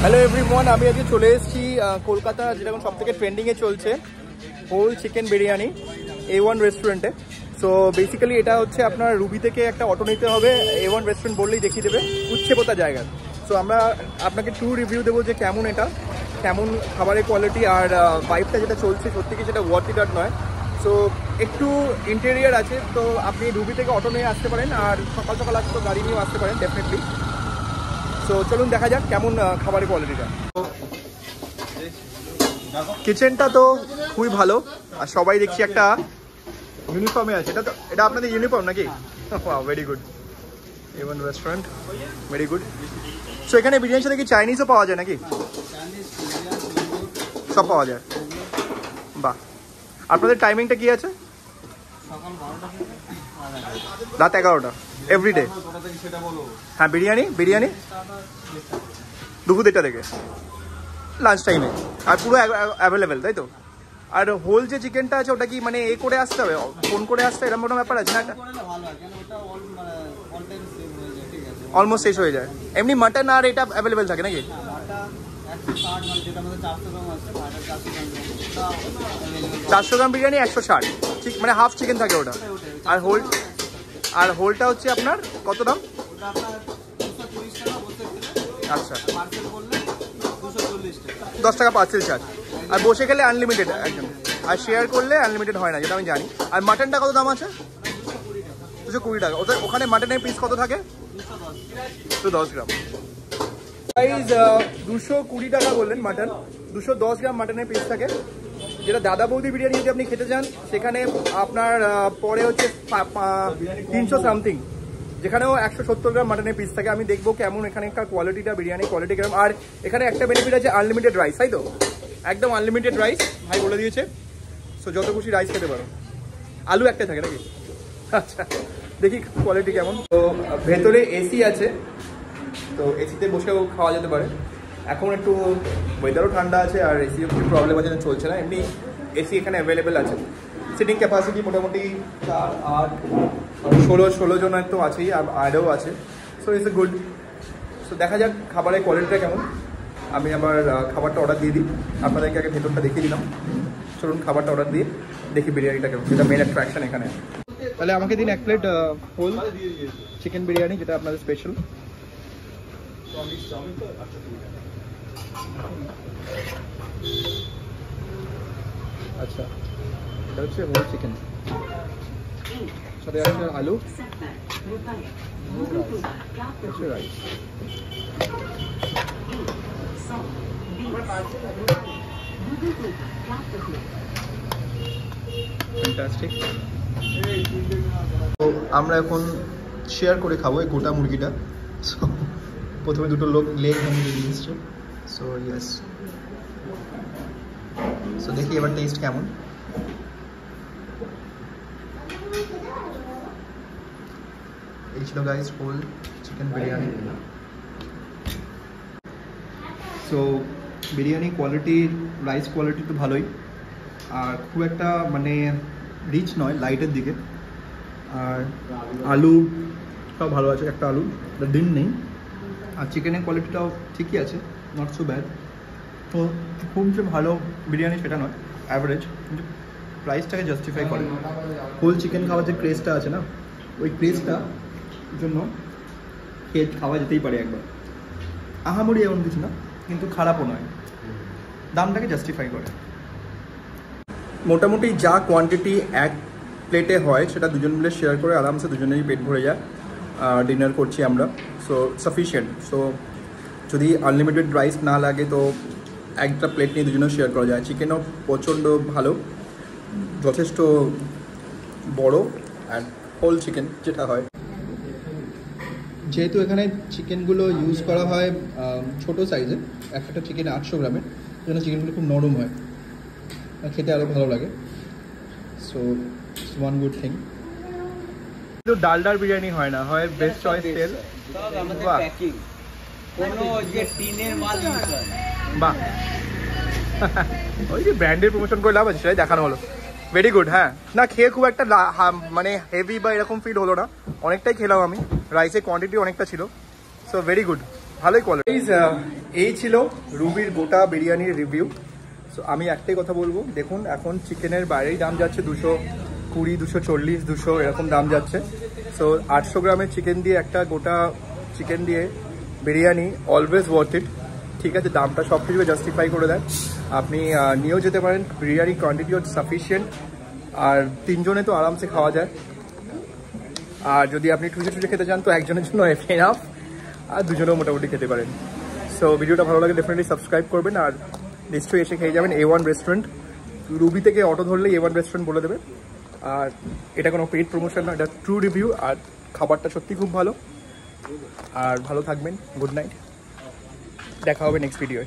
Hello everyone, আমি আজকে চলে এসেছি কলকাতা, যেটা এখন সবথেকে ট্রেন্ডিংয়ে চলছে, হোল চিকেন বিরিয়ানি A1 রেস্টুরেন্টে। সো বেসিক্যালি এটা হচ্ছে আপনার রুবি থেকে একটা অটো নিতে হবে, A1 রেস্টুরেন্ট বললেই দেখিয়ে দেবে উচ্ছেপোতা জায়গা। সো আমরা আপনাকে ট্রু রিভিউ দেবো যে কেমন এটা, কেমন খাবারের কোয়ালিটি আর ভাইবটা যেটা চলছে সত্যি কি সেটা ওয়ার্থ ইট আর নয়। সো একটু ইন্টেরিয়ার আছে, তো আপনি রুবি থেকে অটো নিয়ে আসতে পারেন, আর সকাল সকাল আসতে তো গাড়ি নিয়েও আসতে পারেন ডেফিনেটলি। তো চলুন দেখা যাক কেমন খাবারের কোয়ালিটিটা। কিচেনটা তো খুবই ভালো, আর সবাই দেখছি একটা ইউনিফর্মে আছে। এটা আপনাদের ইউনিফর্ম নাকি? Very good, A1 restaurant, very good. So এখানে বিরিয়ানির সাথে কি চাইনিজও পাওয়া যায় নাকি? সব পাওয়া যায়, বাহ। আপনাদের টাইমিংটা কি আছে? রাত 11টা এভরিডে? হ্যাঁ, বিরিয়ানি দুপুর 1টা থেকে লাঞ্চ টাইমে, আর পুরো অ্যাভেলেবেল, তাই তো? আর হোল যে চিকেনটা আছে ওটা কি মানে এ করে আসতে হবে, ফোন করে আসতে এরকম কোনো ব্যাপার আছে না? অলমোস্ট শেষ হয়ে যায়। এমনি মাটন আর এটা অ্যাভেলেবেল থাকে নাকি? 400 গ্রাম বিরিয়ানি 160, ঠিক মানে হাফ চিকেন থাকে ওটা। আর হোলটা হচ্ছে আপনার কত দাম? আচ্ছা, 10 টাকা পার্সেল চার্জ। আর বসে গেলে আনলিমিটেড একদম, আর শেয়ার করলে আনলিমিটেড হয় না, যেটা আমি জানি। আর মাটনটা কত দাম আছে? 220 টাকা। ওখানে মাটনের পিস কত থাকে? 210 গ্রাম। প্রাইস 220 টাকা বললেন মাটন, 210 গ্রাম মাটনের পিস থাকে। যেটা দাদা বৌদি বিরিয়ানি যদি আপনি খেতে চান সেখানে আপনার পরে হচ্ছে 300 সামথিং, যেখানেও 170 গ্রাম মাটনের পিস থাকে। আমি দেখবো কেমন এখানকার কোয়ালিটিটা, বিরিয়ানি কোয়ালিটি কেমন। আর এখানে একটা বেনিফিট আছে, আনলিমিটেড রাইস, তাই তো? একদম আনলিমিটেড রাইস ভাই বলে দিয়েছে। সো যত খুশি রাইস খেতে পারো। আলু একটাই থাকে নাকি? আচ্ছা, দেখি কোয়ালিটি কেমন। তো ভেতরে এসি আছে, তো এসিতে বসেও খাওয়া যেতে পারে। এখন একটু ওয়েদারও ঠান্ডা আছে, আর এসিও কিছু প্রবলেম আছে, চলছে না। এমনি এসি এখানে অ্যাভেলেবেল আছে। সিটিং ক্যাপাসিটি মোটামুটি 4, 8, 16 জনের তো আছেই, আর আরও আছে। So it's a good. So দেখা যাক খাবারের কোয়ালিটিটা কেমন। আমি আবার খাবারটা অর্ডার দিয়ে দিই, আপনাদেরকে আগে ভেতরটা দেখিয়ে দিলাম। চলুন খাবারটা অর্ডার দিয়ে দেখি বিরিয়ানিটা কেমন, যেটা মেন অ্যাট্রাকশন এখানে। তাহলে আমাকে দিন 1 প্লেট হোল চিকেন বিরিয়ানি, যেটা আপনাদের স্পেশাল। আচ্ছা, এটা হচ্ছে হোল চিকেন, সাথে আছে আলু, রাইস। ফ্যান্টাস্টিক। তো আমরা এখন শেয়ার করে খাবো এই গোটা মুরগিটা। সো প্রথমে দুটো লোক লেগ ভেঙে দিয়ে দিচ্ছে। সো ইয়েস, সো দেখি এবার টেস্ট কেমন। এই ছিল guys whole chicken biryani. So biryani quality, rice quality তো ভালোই, আর খুব একটা মানে রিচ নয়, লাইটের দিকে। আর আলু সব ভালো আছে, একটা আলু ডিম নেই। আর চিকেনের কোয়ালিটিটাও ঠিকই আছে, নট সো ব্যাড। তো খুব যে ভালো বিরিয়ানি সেটা নয়, অ্যাভারেজ, কিন্তু প্রাইসটাকে জাস্টিফাই করে। হোল চিকেন খাওয়ার যে ক্রেজটা আছে না, ওই ক্রেজটা জন্য খাওয়া যেতেই পারে একবার। আহামরি এমন কিছু না, কিন্তু খারাপও নয়, দামটাকে জাস্টিফাই করে। মোটামুটি যা কোয়ান্টিটি এক প্লেটে হয় সেটা দুজন মিলে শেয়ার করে আরামসে দুজনেরই পেট ভরে যায়। ডিনার করছি আমরা, সো সাফিসিয়েন্ট। সো যদি আনলিমিটেড রাইস না লাগে তো একটা প্লেট নিয়ে দুজনেও শেয়ার করা যায়। চিকেনও প্রচণ্ড ভালো, যথেষ্ট বড়, অ্যান্ড হোল চিকেন যেটা হয়। যেহেতু এখানে চিকেনগুলো ইউজ করা হয় ছোটো সাইজে, একটা চিকেন 800 গ্রামের, সেজন্য চিকেনগুলো খুব নরম হয়, খেতে আরও ভালো লাগে। So it's one good thing. কিন্তু ডালডার বিরিয়ানি হয় না, হয় বেস্ট চয়েস তেল। বাহ, ওই যে ব্র্যান্ডের প্রমোশন করে লাভ আছে, সেটাই দেখানো হলো। Very good. হ্যাঁ, না খেয়ে খুব একটা মানে হেভি বা এরকম ফিল হলো না, অনেকটাই খেলাম আমি, রাইসের কোয়ান্টিটি অনেকটা ছিল। সো ভেরি গুড, ভালোই কোয়ালিটি। এই ছিল রুবির গোটা বিরিয়ানির রিভিউ। সো আমি একটাই কথা বলবো, দেখুন এখন চিকেনের বাইরেই দাম যাচ্ছে 220, 240, 200 এরকম দাম যাচ্ছে। সো 800 গ্রামের চিকেন দিয়ে একটা গোটা চিকেন দিয়ে বিরিয়ানি অলওয়েজ ওয়ার্থ ইট। ঠিক আছে, দামটা সব কিছু জাস্টিফাই করে দেয়, আপনি নিয়েও যেতে পারেন। বিরিয়ানি কোয়ান্টিটিও সাফিসিয়েন্ট, আর 3 জনে তো আরামসে খাওয়া যায়। আর যদি আপনি টুজে খেতে চান তো একজনের জন্য এনাফ, আর 2 জনেও মোটামুটি খেতে পারেন। সো ভিডিওটা ভালো লাগে ডেফিনেটলি সাবস্ক্রাইব করবেন, আর নিশ্চয়ই এসে খেয়ে যাবেন A1 রেস্টুরেন্ট। রুবি থেকে অটো ধরলেই A1 রেস্টুরেন্ট বলে দেবে। আর এটা কোনো পেইড প্রমোশন না, এটা ট্রু রিভিউ। আর খাবারটা সত্যি খুব ভালো। আর ভালো থাকবেন, গুড নাইট, দেখা হবে নেক্সট ভিডিওয়।